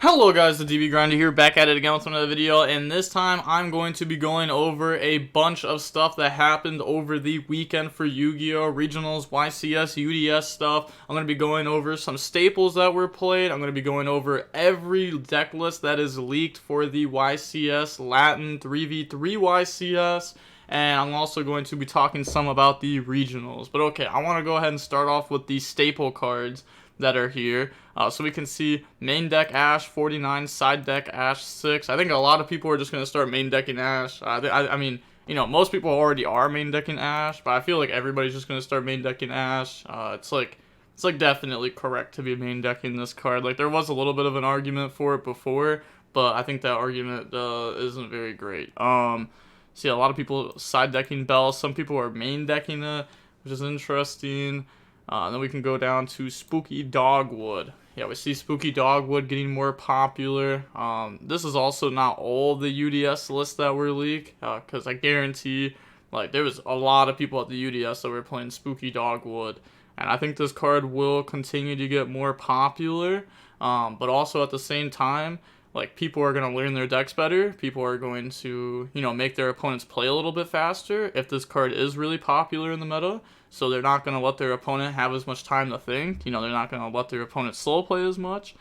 Hello guys, the DB Grinder here, back at it again with another video, and this time I'm going to be going over a bunch of stuff that happened over the weekend for Yu-Gi-Oh! Regionals, YCS, UDS stuff. I'm going to be going over some staples that were played. I'm going to be going over every deck list that is leaked for the YCS Latin 3v3 YCS, and I'm also going to be talking some about the regionals. But okay, I want to go ahead and start off with the staple cards that are here. So we can see main deck Ash 49, side deck Ash 6. I think a lot of people are just going to start main decking Ash. I mean, you know, most people already are main decking Ash, but I feel like everybody's just going to start main decking Ash. It's like definitely correct to be main decking this card. Like, there was a little bit of an argument for it before, but I think that argument isn't very great. See, a lot of people side decking Bell. Some people are main decking it, which is interesting. Then we can go down to Spooky Dogwood. Yeah, we see Spooky Dogwood getting more popular. This is also not all the UDS lists that were leaked, because I guarantee, like, there was a lot of people at the UDS that were playing Spooky Dogwood. And I think this card will continue to get more popular, but also at the same time, like, people are going to learn their decks better. People are going to, you know, make their opponents play a little bit faster if this card is really popular in the meta. So they're not going to let their opponent have as much time to think. You know, they're not going to let their opponent slow play as much.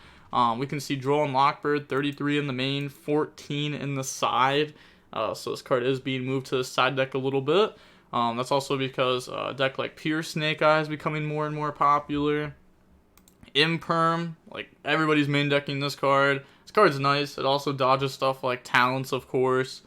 We can see Duel and Lockbird, 33 in the main, 14 in the side. So this card is being moved to the side deck a little bit. That's also because a deck like Pure Snake Eye is becoming more and more popular. Imperm, like, everybody's main decking this card. This card's nice. It also dodges stuff like Talents, of course.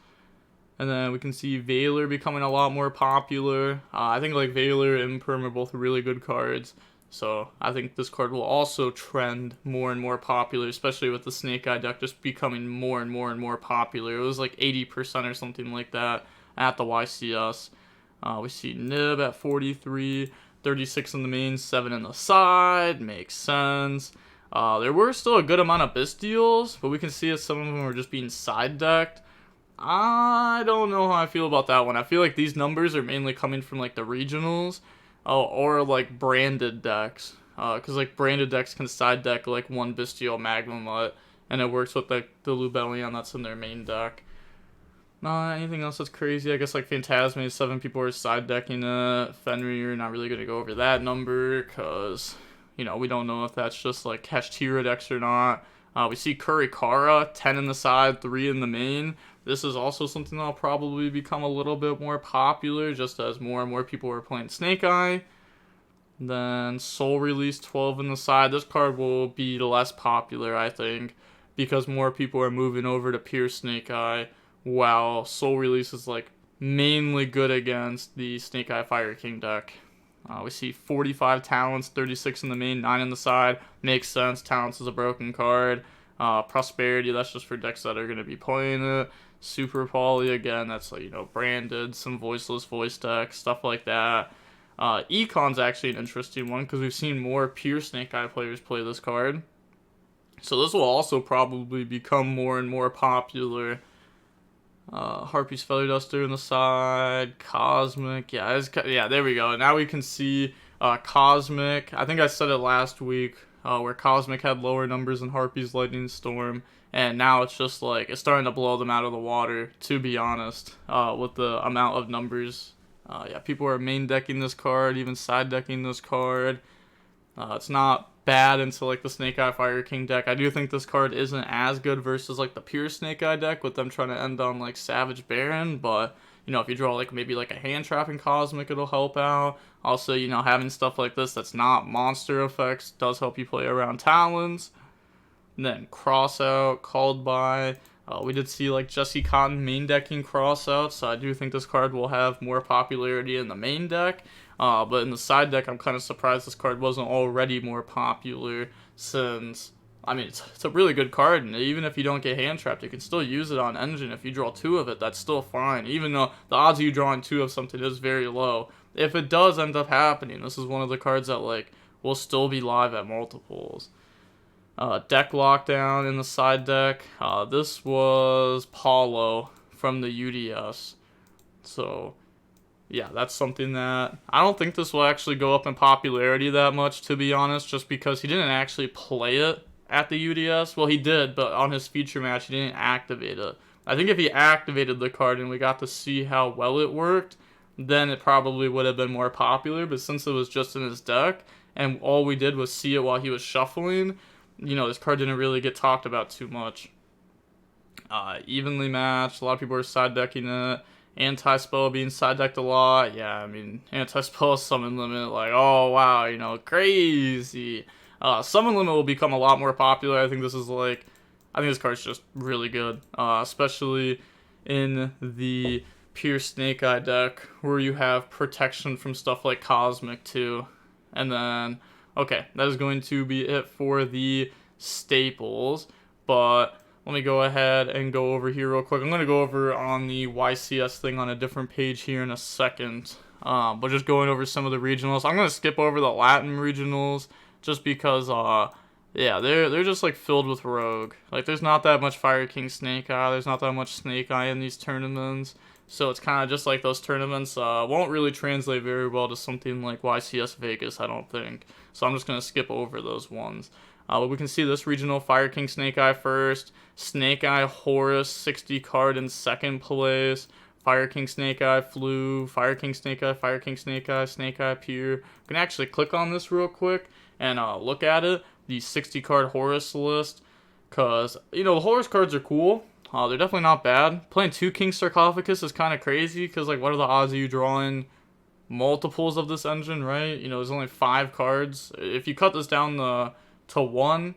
And then we can see Veiler becoming a lot more popular. I think like Veiler and Imperm are both really good cards. So I think this card will also trend more and more popular, especially with the Snake Eye deck just becoming more and more popular. It was like 80% or something like that at the YCS. We see Nib at 43, 36 in the main, 7 in the side. Makes sense. There were still a good amount of Bystials, but we can see that some of them were just being side decked. I don't know how I feel about that one. I feel like these numbers are mainly coming from like the regionals, or like branded decks. Because like branded decks can side deck like one Bystial Magmamut, and it works with like the Lubellion that's in their main deck. Anything else that's crazy? I guess like Phantasme, 7 people are side decking it. Fenrir, not really gonna go over that number because, you know, we don't know if that's just like Kashtira decks or not. We see Kurikara, 10 in the side, 3 in the main. This is also something that'll probably become a little bit more popular just as more and more people are playing Snake Eye. Then Soul Release, 12 in the side. This card will be less popular, I think, because more people are moving over to Pure Snake Eye, while Soul Release is like mainly good against the Snake Eye Fire King deck. We see 45 Talents, 36 in the main, 9 in the side. Makes sense. Talents is a broken card. Prosperity, that's just for decks that are going to be playing it. Super Poly, again, that's like, you know, branded. Some voiceless voice decks, stuff like that. Econ's actually an interesting one because we've seen more Pure Snake Eye players play this card. So this will also probably become more and more popular. Harpy's Feather Duster in the side, Cosmic, yeah, there we go. Now we can see Cosmic. I think I said it last week, where Cosmic had lower numbers than Harpy's Lightning Storm, and now it's just like it's starting to blow them out of the water, to be honest, with the amount of numbers. Yeah, people are main decking this card, even side decking this card. It's not bad into like the Snake Eye Fire King deck. I do think this card isn't as good versus like the Pure Snake Eye deck with them trying to end on like Savage Baron, but you know, if you draw like maybe like a hand trapping Cosmic, it'll help out. Also, you know, having stuff like this that's not monster effects does help you play around Talons. And then Crossout, Called By. We did see like Jesse Cotton main decking Crossout, so I do think this card will have more popularity in the main deck. But in the side deck, I'm kind of surprised this card wasn't already more popular since, I mean, it's a really good card, and even if you don't get hand trapped, you can still use it on Engine. If you draw 2 of it, that's still fine, even though the odds of you drawing 2 of something is very low. If it does end up happening, this is one of the cards that like will still be live at multiples. Deck Lockdown in the side deck. This was Paulo from the UDS. So yeah, that's something that I don't think this will actually go up in popularity that much, to be honest, just because he didn't actually play it at the UDS. Well, he did, but on his feature match, he didn't activate it. I think if he activated the card and we got to see how well it worked, then it probably would have been more popular. But since it was just in his deck, and all we did was see it while he was shuffling, you know, this card didn't really get talked about too much. Evenly matched. A lot of people are side decking it. Anti-spell being side decked a lot. Yeah, I mean, anti-spell summon limit, like, oh wow, you know, crazy. Summon limit will become a lot more popular. I think this card's just really good, especially in the pure Snake Eye deck where you have protection from stuff like Cosmic too. And then, okay, that is going to be it for the staples, but let me go ahead and go over here real quick. I'm going to go over on the YCS thing on a different page here in a second. But just going over some of the regionals. I'm going to skip over the Latin regionals just because, yeah, they're just like filled with rogue. Like, there's not that much Fire King Snake Eye. There's not that much Snake Eye in these tournaments. So it's kind of just like those tournaments won't really translate very well to something like YCS Vegas, I don't think. So I'm just going to skip over those ones. But we can see this regional, Fire King Snake Eye first, Snake Eye Horus 60 card in second place, Fire King Snake Eye Flu, Fire King Snake Eye, Fire King Snake Eye, Snake Eye Pure. We can actually click on this real quick and look at it, the 60 card Horus list, because, you know, the Horus cards are cool. They're definitely not bad. Playing 2 King Sarcophagus is kind of crazy, because, like, what are the odds of you drawing multiples of this engine, right? You know, there's only 5 cards. If you cut this down to 1,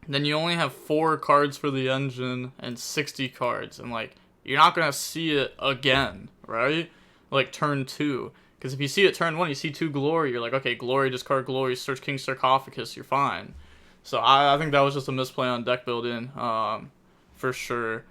then you only have 4 cards for the engine and 60 cards, and like, you're not gonna see it again, right? Like turn 2, because if you see it turn 1, you see 2 glory, you're like, okay, glory, discard glory, search King Sarcophagus, you're fine. So I think that was just a misplay on deck building, for sure.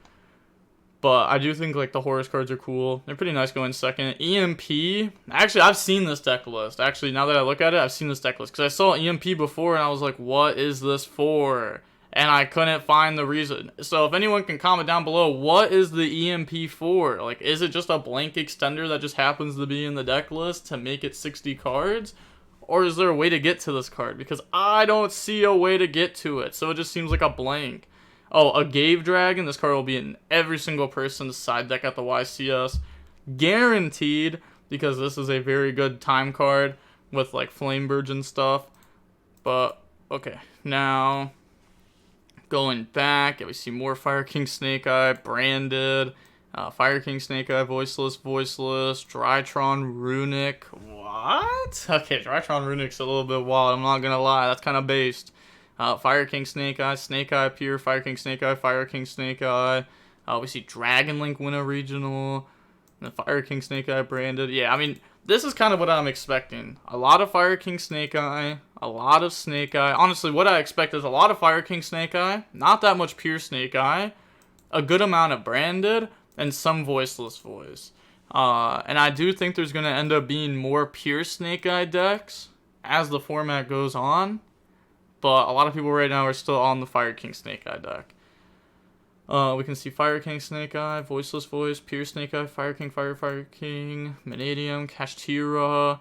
But I do think, like, the Horus cards are cool. They're pretty nice going second. EMP. Actually, I've seen this deck list. Actually, now that I look at it, I've seen this deck list. Because I saw EMP before, and I was like, what is this for? And I couldn't find the reason. So if anyone can comment down below, what is the EMP for? Like, is it just a blank extender that just happens to be in the deck list to make it 60 cards? Or is there a way to get to this card? Because I don't see a way to get to it. So it just seems like a blank. Oh, a Gave Dragon. This card will be in every single person's side deck at the YCS. Guaranteed, because this is a very good time card with, like, Flamebirds and stuff. But, okay. Now, going back, we see more Fire King Snake Eye, branded. Fire King Snake Eye, voiceless, Drytron Runic. What? Okay, Drytron Runic's a little bit wild, I'm not gonna lie. That's kind of based. Fire King Snake Eye Pure, Fire King Snake Eye, Fire King Snake Eye. We see Dragon Link win a regional. And the Fire King Snake Eye branded. Yeah, I mean, this is kind of what I'm expecting. A lot of Fire King Snake Eye, a lot of Snake Eye. Honestly, what I expect is a lot of Fire King Snake Eye, not that much Pure Snake Eye, a good amount of branded, and some voiceless voice. And I do think there's going to end up being more Pure Snake Eye decks as the format goes on. But a lot of people right now are still on the Fire King Snake Eye deck. We can see Fire King Snake Eye, Voiceless Voice, Pure Snake Eye, Fire King, Fire King, Vanadium, Kashtira.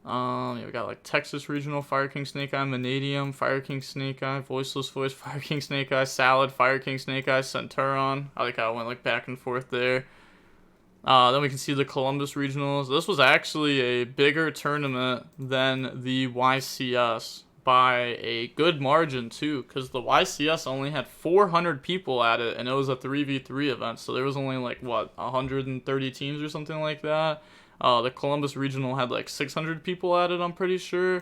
Yeah, we got like Texas Regional, Fire King Snake Eye, Vanadium, Fire King Snake Eye, Voiceless Voice, Fire King Snake Eye, Salad, Fire King Snake Eye, Centauron. I like how it went like back and forth there. Then we can see the Columbus Regionals. This was actually a bigger tournament than the YCS. By a good margin too, because the YCS only had 400 people at it, and it was a 3v3 event, so there was only like, what, 130 teams or something like that. The Columbus Regional had like 600 people at it, I'm pretty sure.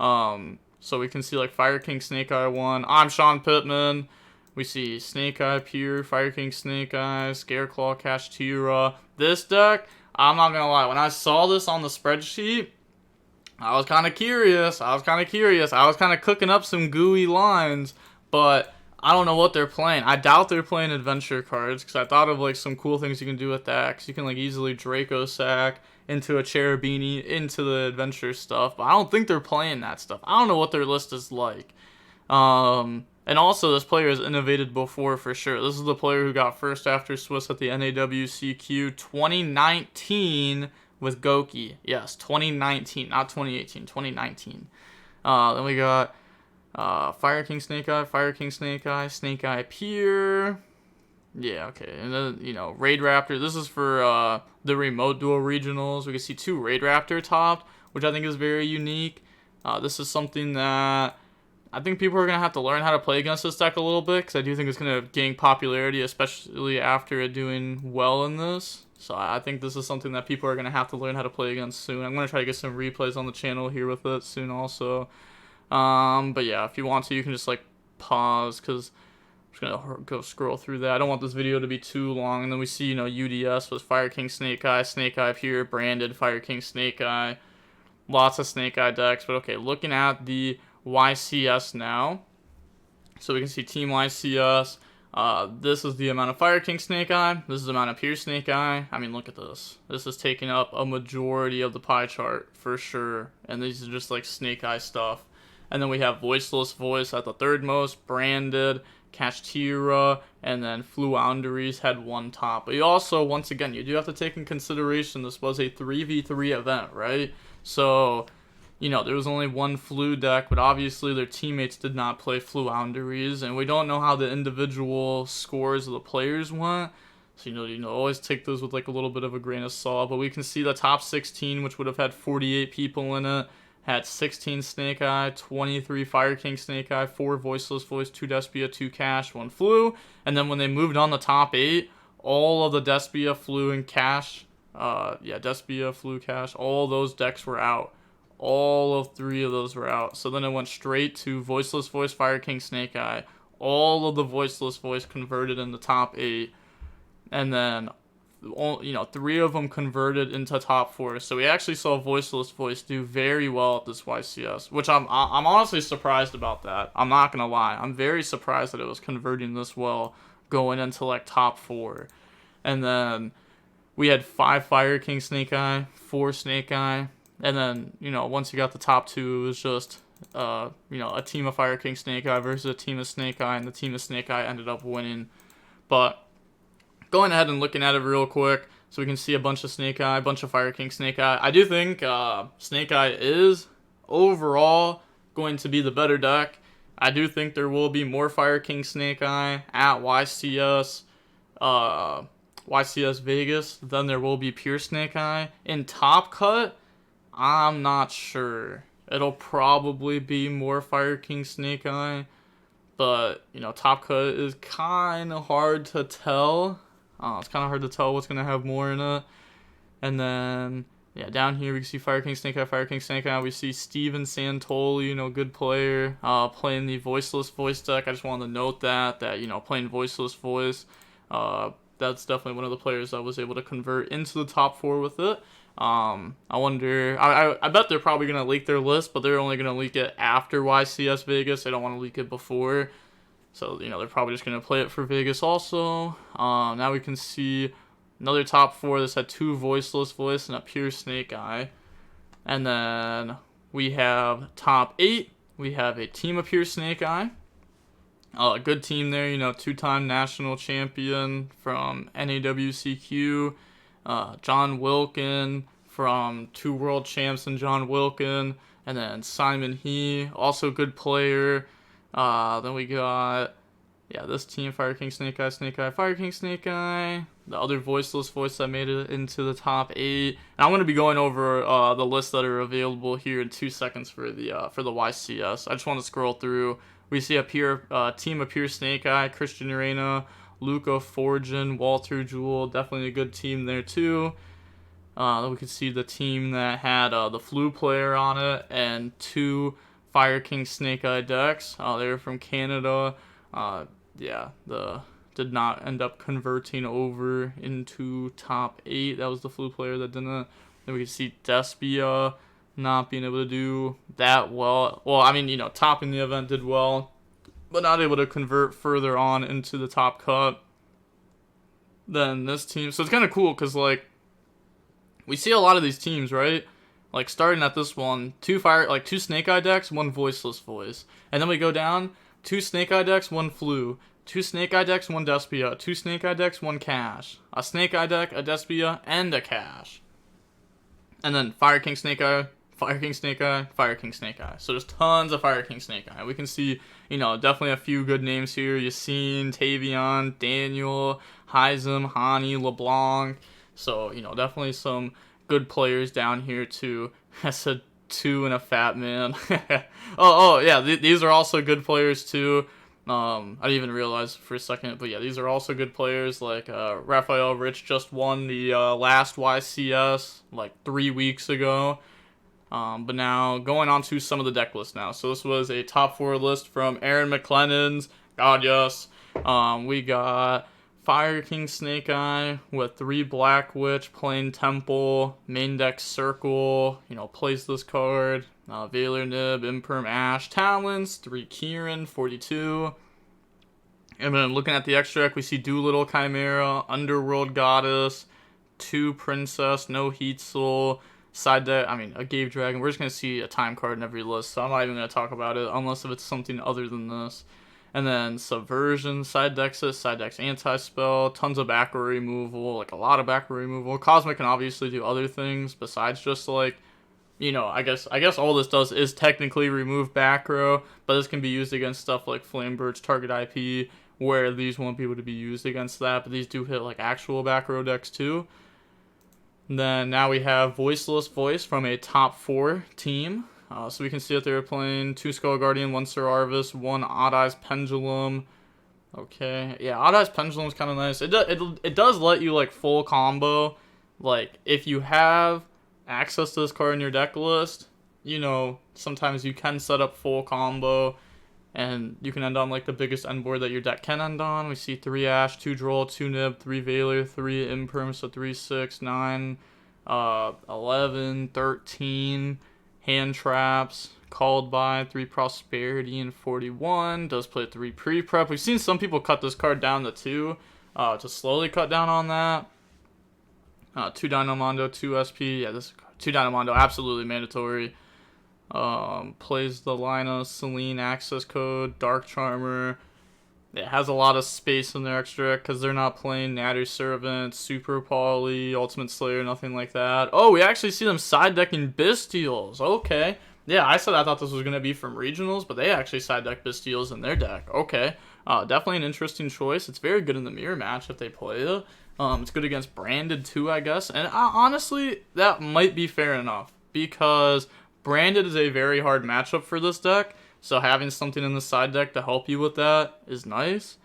So we can see like Fire King Snake Eye won. I'm Sean Pittman. We see Snake Eye Pure, Fire King Snake Eye, Scareclaw, Kashtira. This deck, I'm not gonna lie, when I saw this on the spreadsheet, I was kind of curious. I was kind of cooking up some gooey lines, but I don't know what they're playing. I doubt they're playing adventure cards, because I thought of like some cool things you can do with that. Because you can like easily Draco Sack into a Cherubini into the adventure stuff, but I don't think they're playing that stuff. I don't know what their list is like. And also, this player has innovated before for sure. This is the player who got first after Swiss at the NAWCQ 2019. With Goki, yes, 2019, not 2018, 2019. Then we got Fire King Snake Eye, Fire King Snake Eye, Snake Eye Pier. Yeah, okay. And then, you know, Raid Raptor. This is for the remote duel regionals. We can see 2 Raid Raptor topped, which I think is very unique. This is something that I think people are going to have to learn how to play against this deck a little bit, because I do think it's going to gain popularity, especially after it doing well in this. So I think this is something that people are going to have to learn how to play against soon. I'm going to try to get some replays on the channel here with it soon also. But yeah, if you want to, you can just like pause, because I'm just going to go scroll through that. I don't want this video to be too long. And then we see, you know, UDS was Fire King Snake Eye Pure, branded Fire King Snake Eye. Lots of Snake Eye decks. But okay, looking at the YCS now. So we can see Team YCS. This is the amount of Fire King Snake Eye. This is the amount of Pure Snake Eye. I mean, look at this. This is taking up a majority of the pie chart for sure. And these are just like Snake Eye stuff. And then we have Voiceless Voice at the 3rd most, branded, Kashtira, and then Fluounderies had 1 top. But you also, once again, you do have to take in consideration this was a 3v3 event, right? So, you know, there was only 1 Flu deck, but obviously their teammates did not play Fluounderies, and we don't know how the individual scores of the players went. So, you know, always take those with like a little bit of a grain of salt. But we can see the top 16, which would have had 48 people in it, had 16 Snake Eye, 23 Fire King Snake Eye, 4 Voiceless Voice, 2 Despia, 2 Cash, 1 Flu. And then when they moved on the top 8, all of the Despia, Flu, and Cash, Despia, Flu, Cash, all those decks were out. All of 3 of those were out. So then it went straight to Voiceless Voice, Fire King Snake Eye. All of the Voiceless Voice converted in the top 8. And then, you know, 3 of them converted into top 4. So we actually saw Voiceless Voice do very well at this YCS, which I'm honestly surprised about that. I'm not gonna lie. I'm very surprised that it was converting this well going into like top 4. And then we had 5 Fire King Snake Eye, 4 Snake Eye, and then, you know, once you got the top 2, it was just you know, a team of Fire King Snake Eye versus a team of Snake Eye, and the team of Snake Eye ended up winning. But going ahead and looking at it real quick, so we can see a bunch of Snake Eye, a bunch of Fire King Snake Eye. I do think Snake Eye is overall going to be the better deck. I do think there will be more Fire King Snake Eye at YCS Vegas than there will be Pure Snake Eye. In Top Cut, I'm not sure. It'll probably be more Fire King Snake Eye, but, you know, Top Cut is kind of hard to tell. It's kind of hard to tell what's going to have more in it. And then, yeah, down here we can see Fire King Snake Eye, Fire King Snake Eye. We see Steven Santoli, you know, good player, playing the Voiceless Voice deck. I just wanted to note that, you know, playing Voiceless Voice, that's definitely one of the players that was able to convert into the top 4 with it. I wonder, I bet they're probably going to leak their list, but they're only going to leak it after YCS Vegas. They don't want to leak it before. So, you know, they're probably just going to play it for Vegas also. Now we can see another top 4. This had 2 Voiceless Voice and a Pure Snake Eye. And then we have top 8. We have a team of Pure Snake Eye. A good team there, you know, 2-time national champion from NAWCQ. John Wilkin from 2 world champs and John Wilkin. And then Simon He, also good player. Then we got, this team, Fire King Snake Eye, Fire King Snake Eye. The other Voiceless Voice that made it into the top 8. And I'm going to be going over the lists that are available here in 2 seconds for the YCS. I just want to scroll through. We see a team of Pure Snake Eye, Christian Arena, Luca Forgin, Walter Jewell. Definitely a good team there too. We could see the team that had the Flu player on it and 2 Fire King Snake Eye decks. They were from Canada. Did not end up converting over into top 8. That was the Flu player that didn't. Then we could see Despia not being able to do that well. Well, I mean, you know, topping the event did well, but not able to convert further on into the top cut than this team. So it's kind of cool because, like, we see a lot of these teams, right? Like, starting at this one, 2 Snake Eye decks, 1 Voiceless Voice. And then we go down, 2 Snake Eye decks, 1 Flu. 2 Snake Eye decks, 1 Despia. 2 Snake Eye decks, 1 Cash. A Snake Eye deck, a Despia, and a Cash. And then Fire King Snake Eye, Fire King Snake Eye, Fire King Snake Eye. So there's tons of Fire King Snake Eye. We can see, you know, definitely a few good names here. Yassine, Tavion, Daniel, Heizem, Hani, LeBlanc. So, you know, definitely some good players down here too. I said two and a fat man. Yeah, these are also good players too. I didn't even realize for a second, but yeah, these are also good players. Like Raphael Rich just won the last YCS like 3 weeks ago. But now going on to some of the deck lists now. So this was a top 4 list from Aaron McLennan's. God yes. We got Fire King Snake Eye with 3 Black Witch, Plain Temple, main deck Circle, you know, plays this card. Veiler Nib, Imperm Ash, Talons, 3 Kieran, 42. And then looking at the extra deck, we see Doolittle Chimera, Underworld Goddess, 2 Princess, no Heat Soul, side deck, a Gave Dragon. We're just going to see a time card in every list, so I'm not even going to talk about it unless if it's something other than this. And then Subversion, side decks Anti-Spell, tons of back row removal, like a lot of back row removal. Cosmic can obviously do other things besides just like, you know, I guess all this does is technically remove back row, but this can be used against stuff like Flamebird's Target IP, where these won't be able to be used against that, but these do hit like actual back row decks too. And then now we have Voiceless Voice from a top 4 team. So we can see that they were playing 2 Skull Guardian, 1 Sir Arvis, 1 Odd Eyes Pendulum. Okay, yeah, Odd Eyes Pendulum is kind of nice. It does let you like full combo. Like if you have access to this card in your deck list, you know, sometimes you can set up full combo and you can end on like the biggest end board that your deck can end on. We see 3 Ash, 2 Droll, 2 Nib, 3 Veiler, 3 Imperm, so 3, 6, 9, 11, 13 hand traps, called by 3 Prosperity and 41. Does play 3 pre-prep. We've seen some people cut this card down to 2 to slowly cut down on that. 2 Dynamondo, 2 SP. Yeah, this 2 Dynamondo, absolutely mandatory. Plays the Lina, Celine access code, Dark Charmer. It has a lot of space in their extra because they're not playing Natty Servant, Super Poly, Ultimate Slayer, nothing like that. Oh, we actually see them side decking Bystials. Okay. Yeah, I thought this was going to be from regionals, but they actually side deck Bystials in their deck. Okay. Definitely an interesting choice. It's very good in the mirror match if they play it. It's good against Branded too, I guess. And honestly, that might be fair enough because Branded is a very hard matchup for this deck. So having something in the side deck to help you with that is nice.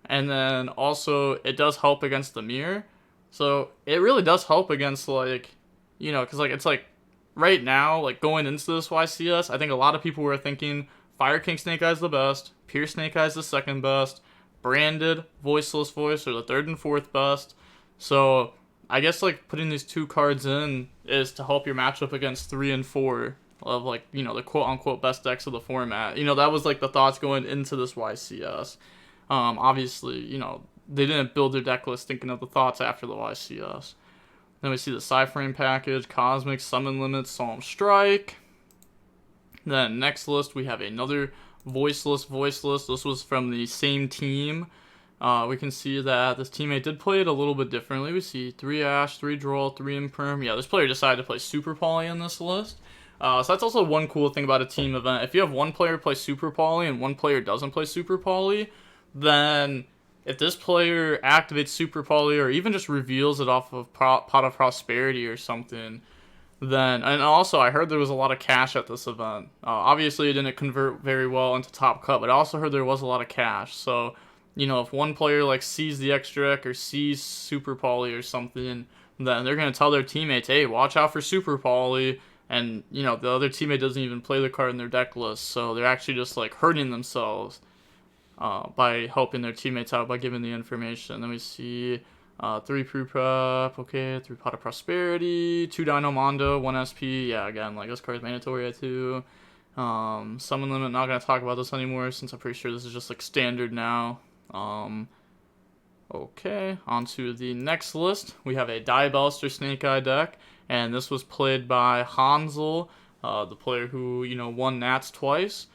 And then also it does help against the mirror. So it really does help against like, you know, because like it's like right now, like going into this YCS, I think a lot of people were thinking Fire King Snake Eye is the best, Pure Snake Eye is the second best, Branded, Voiceless Voice are the 3rd and 4th best. So I guess like putting these 2 cards in is to help your matchup against 3 and 4 of like, you know, the quote-unquote best decks of the format. You know, that was like the thoughts going into this YCS. Obviously, you know, they didn't build their deck list thinking of the thoughts after the YCS. Then we see the Cyframe package, Cosmic, Summon Limit, Solemn Strike. Then next list, we have another Voiceless. This was from the same team. We can see that this teammate did play it a little bit differently. We see 3 Ash, 3 Droll, 3 Imperm. Yeah, this player decided to play Super Poly in this list. So that's also one cool thing about a team event. If you have one player play Super Poly and one player doesn't play Super Poly, then if this player activates Super Poly or even just reveals it off of Pot of Prosperity or something, then, and also I heard there was a lot of cash at this event. Obviously it didn't convert very well into Top Cut, but I also heard there was a lot of cash. So, you know, if one player like sees the extra deck or sees Super Poly or something, then they're going to tell their teammates, hey, watch out for Super Poly. And, you know, the other teammate doesn't even play the card in their deck list, so they're actually just, like, hurting themselves by helping their teammates out by giving the information. Then we see 3 pre-prep, okay, 3 Pot of Prosperity, 2 Dynamondo, 1 SP. Yeah, again, like, this card is mandatory at 2. Summon Limit, not going to talk about this anymore since I'm pretty sure this is just, like, standard now. Okay, on to the next list. We have a Diabolister Snake Eye deck. And this was played by Hansel, the player who, you know, won Nats twice.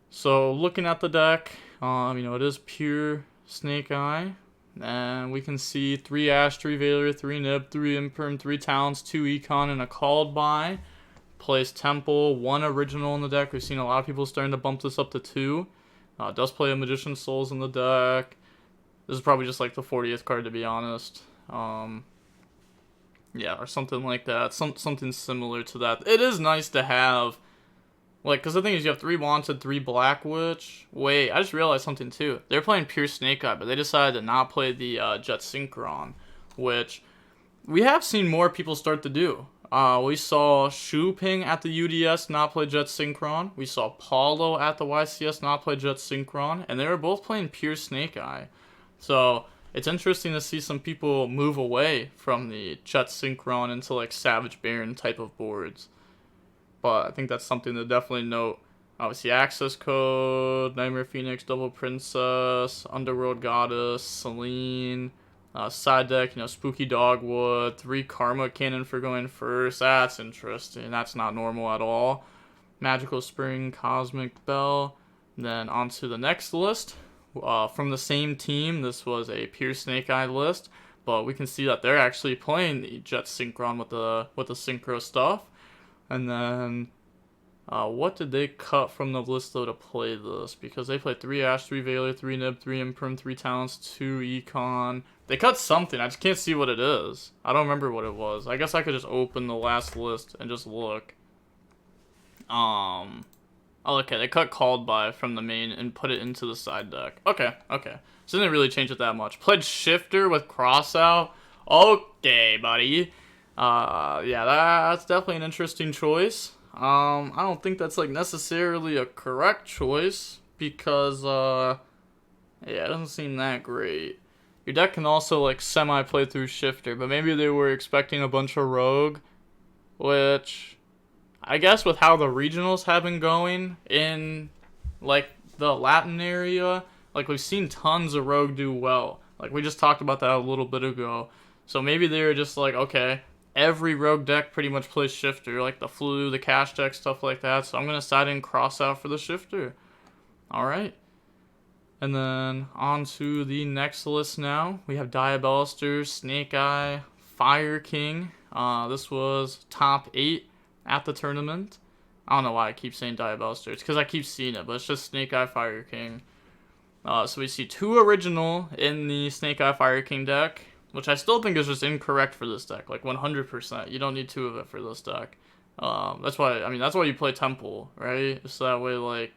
So looking at the deck, you know, it is pure Snake Eye. And we can see 3 Ash, 3 Veiler, 3 Nib, 3 Imperm, 3 Talents, 2 Econ, and a Called By. Plays Temple, 1 original in the deck. We've seen a lot of people starting to bump this up to 2. Does play a Magician's Souls in the deck. This is probably just like the 40th card, to be honest. Yeah, or something like that. Something similar to that. It is nice to have, like, because the thing is, you have 3 Wanted, 3 Black Witch. Wait, I just realized something too. They're playing Pure Snake Eye, but they decided to not play the Jet Synchron, which we have seen more people start to do. We saw Shu Ping at the UDS not play Jet Synchron. We saw Paulo at the YCS not play Jet Synchron, and they were both playing Pure Snake Eye. So it's interesting to see some people move away from the Jet Synchron into like Savage Baron type of boards. But I think that's something to definitely note. Obviously, Access Code, Nightmare Phoenix, Double Princess, Underworld Goddess, Selene. Side deck, Spooky Dogwood, 3 Karma Cannon for going first. That's interesting. That's not normal at all. Magical Spring, Cosmic Bell. Then on to the next list. From the same team, this was a Pure Snake Eye list, but we can see that they're actually playing the Jet Synchron with the Synchro stuff. And then what did they cut from the list though to play this? Because they played 3 Ash, 3 Veiler, 3 Nib, 3 Imperm, 3 Talents, 2 Econ. They cut something. I just can't see what it is. I don't remember what it was. I guess I could just open the last list and just look. Oh, okay. They cut Called By from the main and put it into the side deck. Okay. So they didn't really change it that much. Played Shifter with Crossout. Okay, buddy. Yeah, that's definitely an interesting choice. I don't think that's like necessarily a correct choice because yeah, it doesn't seem that great. Your deck can also like semi play through Shifter, but maybe they were expecting a bunch of Rogue, which I guess with how the regionals have been going in like the Latin area, like we've seen tons of Rogue do well. Like we just talked about that a little bit ago. So maybe they were just like, okay, every Rogue deck pretty much plays Shifter, like the Flu, the Cash deck, stuff like that. So I'm going to side in Crossout for the Shifter. Alright. And then on to the next list now. We have Diabolister, Snake Eye, Fire King. This was top 8 at the tournament. I don't know why I keep saying Diabolister. It's because I keep seeing it, but it's just Snake Eye, Fire King. So we see 2 original in the Snake Eye, Fire King deck, which I still think is just incorrect for this deck, like 100%. You don't need 2 of it for this deck. That's why you play Temple, right? So that way, like,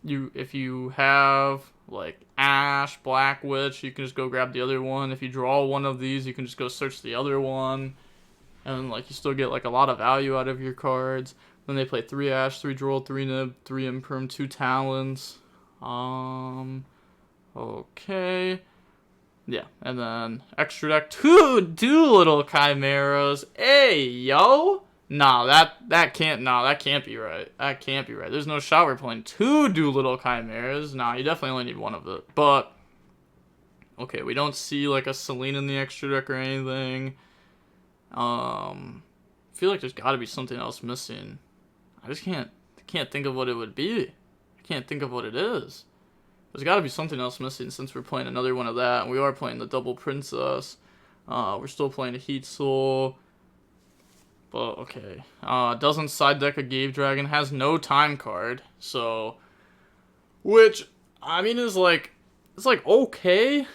if you have like Ash, Black Witch, you can just go grab the other one. If you draw one of these, you can just go search the other one, and like you still get like a lot of value out of your cards. Then they play 3 Ash, 3 Droll, 3 Nib, 3 Imperm, 2 Talons. Okay. Yeah, and then extra deck 2 Doolittle Chimeras. Hey, yo! Nah, that can't be right. That can't be right. There's no shot we're playing 2 Doolittle Chimeras. Nah, you definitely only need 1 of it. But okay, we don't see like a Selene in the extra deck or anything. I feel like there's got to be something else missing. I just can't think of what it would be. I can't think of what it is. There's got to be something else missing since we're playing another one of that. And we are playing the Double Princess. We're still playing a Heat Soul. But, okay. Doesn't side deck a Gave Dragon. Has no time card. So, which, I mean, is like, it's like, okay.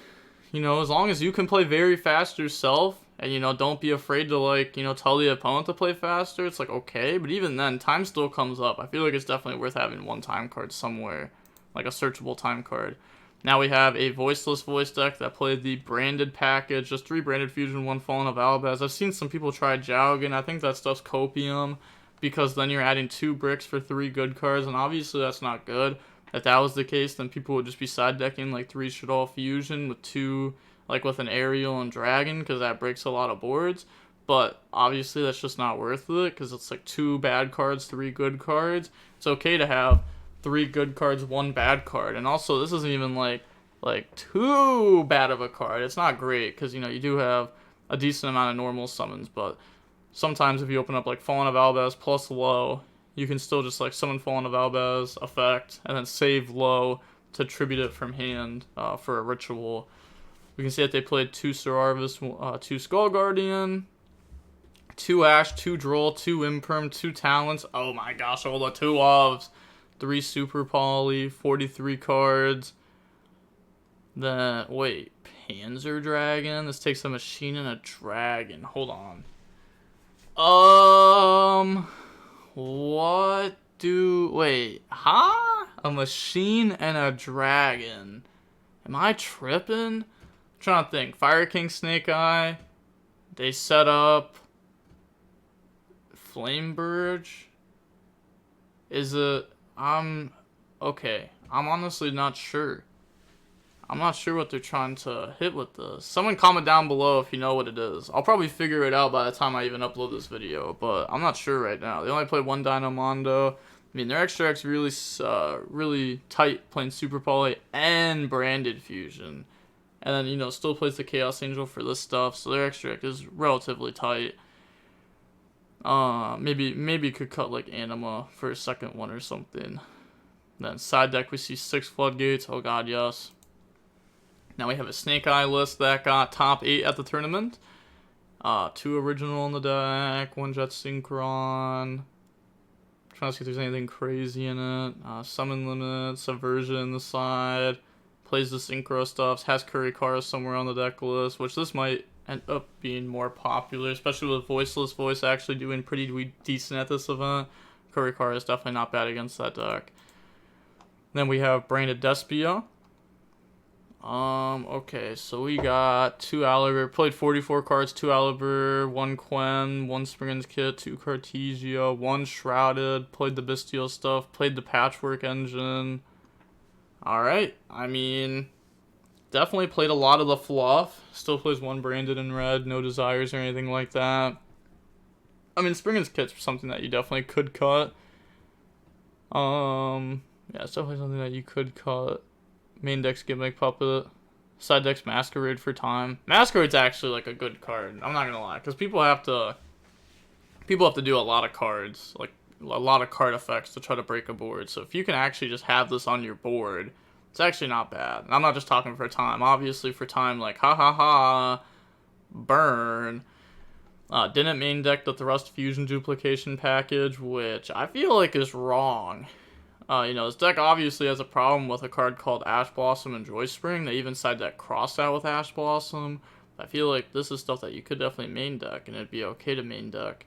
As long as you can play very fast yourself. And, don't be afraid to, like, tell the opponent to play faster. It's like, okay. But even then, time still comes up. I feel like it's definitely worth having 1 time card somewhere. Like a searchable time card. Now we have a voiceless voice deck that played the branded package. Just 3 branded fusion, 1 Fallen of Albaz. I've seen some people try Jowgen. I think that stuff's copium. Because then you're adding 2 bricks for 3 good cards. And obviously that's not good. If that was the case, then people would just be side decking like 3 Shaddoll fusion with 2, like with an Aerial and Dragon. Because that breaks a lot of boards. But obviously that's just not worth it. Because it's like 2 bad cards, 3 good cards. It's okay to have 3 good cards, 1 bad card. And also, this isn't even like too bad of a card. It's not great, because, you do have a decent amount of normal summons, but sometimes if you open up, like, Fallen of Albaz plus low, you can still just, like, summon Fallen of Albaz, effect, and then save low to tribute it from hand for a ritual. We can see that they played 2 Serarvis, 2 Skull Guardian, 2 Ash, 2 Droll, 2 Imperm, 2 Talents. Oh my gosh, all the 2 ofs. 3 Super Poly, 43 cards. Then, wait, Panzer Dragon? This takes a machine and a dragon. Hold on. Wait, huh? A machine and a dragon. Am I tripping? I'm trying to think. Fire King Snake Eye. They set up Flamebird. Is it? Okay. I'm honestly not sure. I'm not sure what they're trying to hit with this. Someone comment down below if you know what it is. I'll probably figure it out by the time I even upload this video, but I'm not sure right now. They only play 1 Dynamondo. I mean, their extra deck's really tight, playing Super Poly and Branded Fusion. And then, you know, still plays the Chaos Angel for this stuff, so their extra deck is relatively tight. Maybe could cut like Anima for a second one or something. Then side deck we see 6 Floodgates. Oh god, yes. Now we have a Snake Eye list that got top 8 at the tournament. 2 original on the deck, 1 Jet Synchron. Trying to see if there's anything crazy in it. Summon Limit, Subversion on the side. Plays the Synchro stuff. Has Kurikara somewhere on the deck list, which this might end up being more popular, especially with Voiceless Voice actually doing pretty decent at this event. Kurikara is definitely not bad against that deck. Then we have Branded Despia. Okay, so we got 2 Aliber, played 44 cards, 2 Aliber, 1 Quen, 1 Springs Kit, 2 Cartesia, 1 Shrouded, played the Bestial stuff, played the Patchwork Engine. Alright, I mean, definitely played a lot of the fluff, still plays 1 Branded in red, no Desires or anything like that. I mean, Springs Kit's something that you definitely could cut. Yeah, it's definitely something that you could cut. Main deck's Gimmick Puppet. Side deck's Masquerade for time. Masquerade's actually like a good card. I'm not gonna lie, because people have to do a lot of cards, like a lot of card effects to try to break a board. So if you can actually just have this on your board, it's actually not bad. And I'm not just talking for time. Obviously for time, like ha ha ha, burn. Didn't main deck the Thrust Fusion Duplication package, which I feel like is wrong. You know, this deck obviously has a problem with a card called Ash Blossom and Joy Spring. They even side deck crossed out with Ash Blossom. I feel like this is stuff that you could definitely main deck, and it'd be okay to main deck.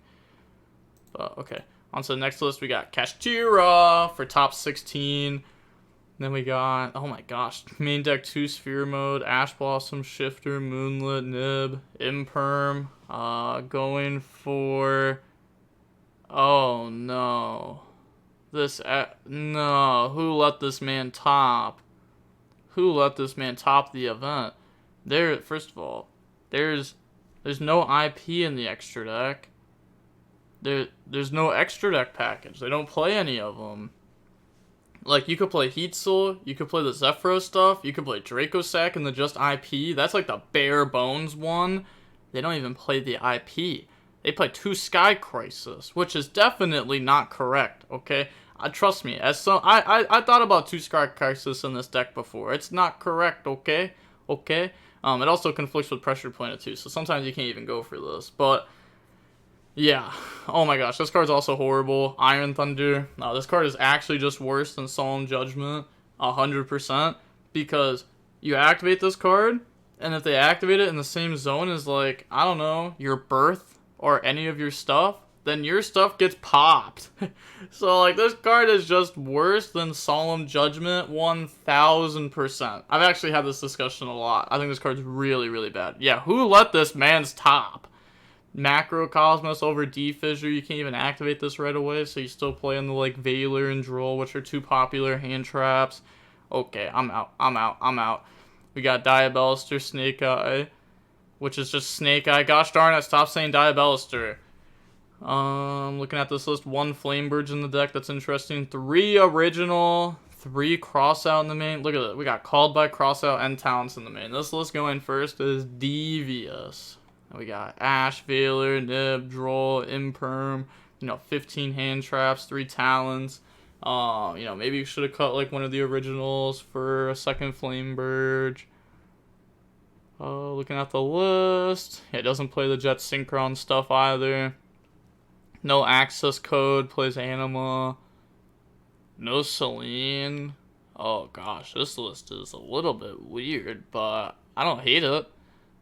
But, okay. On to the next list, we got Kashtira for top 16. Then we got, oh my gosh, main deck 2 Sphere Mode, Ash Blossom, Shifter, Moonlit, Nib, Imperm. Going for, oh no. No, who let this man top? Who let this man top the event? First of all, there's no IP in the extra deck. There's no extra deck package. They don't play any of them. Like, you could play Heat Soul, you could play the Zephyros stuff, you could play Draco Sack and the just IP. That's like the bare bones one. They don't even play the IP. They play 2 Sky Crisis, which is definitely not correct, okay? Trust me, I thought about 2 Sky Crisis in this deck before. It's not correct, okay? Okay? It also conflicts with Pressure Planet too, so sometimes you can't even go for this. But, yeah. Oh my gosh, this card's also horrible. Iron Thunder. This card is actually just worse than Solemn Judgment, 100%, because you activate this card, and if they activate it in the same zone as, like, I don't know, your Birth or any of your stuff, then your stuff gets popped. So, like, this card is just worse than Solemn Judgment 1000%. I've actually had this discussion a lot. I think this card's really, really bad. Yeah, who let this man's top? Macrocosmos over D-Fissure, you can't even activate this right away, so you still play in the, like, Veiler and Droll, which are 2 popular hand traps. Okay, I'm out. We got Diabolister, Snake Eye, which is just Snake Eye. Gosh darn it, stop saying Diabolister. Looking at this list, 1 Flamebird in the deck, that's interesting. 3 original, 3 crossout in the main. Look at it, we got Called by, crossout, and Talents in the main. This list going first is Devious. We got Ash, Veiler, Nib, Droll, Imperm, you know, 15 hand traps, 3 Talents. You know, maybe you should have cut like one of the originals for a second Flamebird. Looking at the list, it doesn't play the Jet Synchron stuff either. No access code, plays Anima. No Celine. Oh gosh, this list is a little bit weird, but I don't hate it.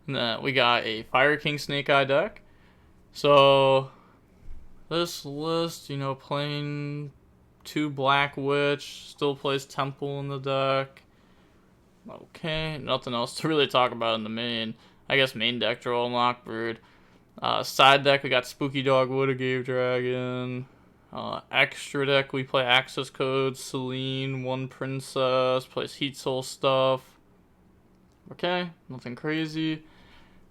And then we got a Fire King Snake Eye deck. So this list, you know, playing 2 Black Witch, still plays Temple in the deck. Okay, nothing else to really talk about in the main. I guess main deck, Duel and Lockbird. Side deck, we got Spooky Dog, Woodagave Dragon. Extra deck, we play Access Code, Celine, 1 Princess, plays Heat Soul stuff. Okay, nothing crazy.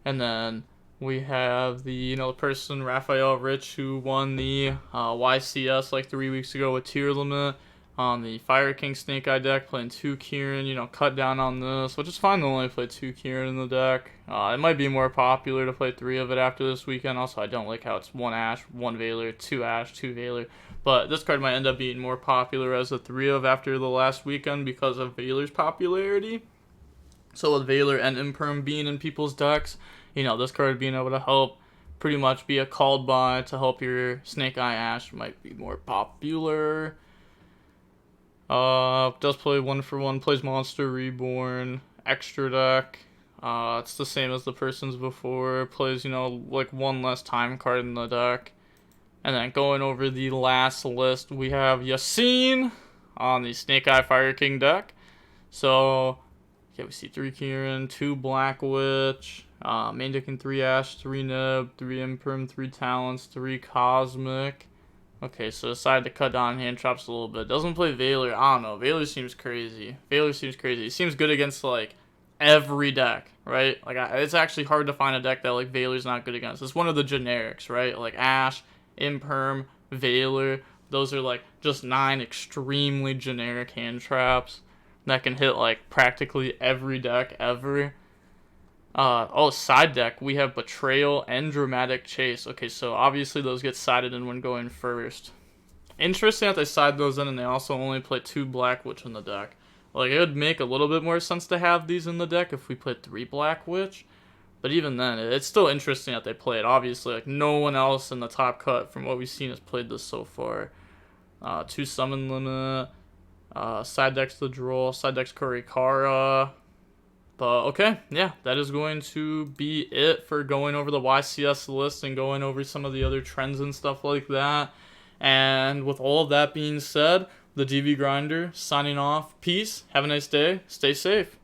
And then we have the, you know, the person, Raphael Rich, who won the YCS like 3 weeks ago with Tier Limit on the Fire King Snake Eye deck, playing 2 Kieran, you know, cut down on this, which is fine to only play 2 Kieran in the deck. It might be more popular to play 3 of it after this weekend. Also, I don't like how it's 1 Ash, 1 Valor, 2 Ash, 2 Valor. But this card might end up being more popular as a 3 of after the last weekend because of Valor's popularity. So with Valor and Imperm being in people's decks, you know, this card being able to help pretty much be a called buy to help your Snake Eye Ash might be more popular. Does play 1-for-1, plays Monster Reborn, extra deck. It's the same as the person's before, plays, you know, like 1 less time card in the deck. And then going over the last list, we have Yassine on the Snake Eye Fire King deck. So, okay, we see 3 Kieran, 2 Black Witch, main deck in 3 Ash, 3 Nib, 3 Imperm, 3 Talents, 3 Cosmic. Okay, so decided to cut down hand traps a little bit. Doesn't play Valor. I don't know. Valor seems crazy. Valor seems crazy. It seems good against, like, every deck, right? Like, it's actually hard to find a deck that, like, Valor's not good against. It's one of the generics, right? Like, Ash, Imperm, Valor. Those are, like, just 9 extremely generic hand traps that can hit, like, practically every deck ever. Side deck, we have Betrayal and Dramatic Chase. Okay, so obviously those get sided in when going first. Interesting that they side those in and they also only play 2 Black Witch in the deck. Like, it would make a little bit more sense to have these in the deck if we played 3 Black Witch. But even then, it's still interesting that they play it. Obviously, like, no one else in the top cut from what we've seen has played this so far. 2 Summon Limit. Side deck's the Droll. Side deck's Kurikara. But okay, yeah, that is going to be it for going over the YCS list and going over some of the other trends and stuff like that. And with all of that being said, the DV Grinder signing off. Peace. Have a nice day. Stay safe.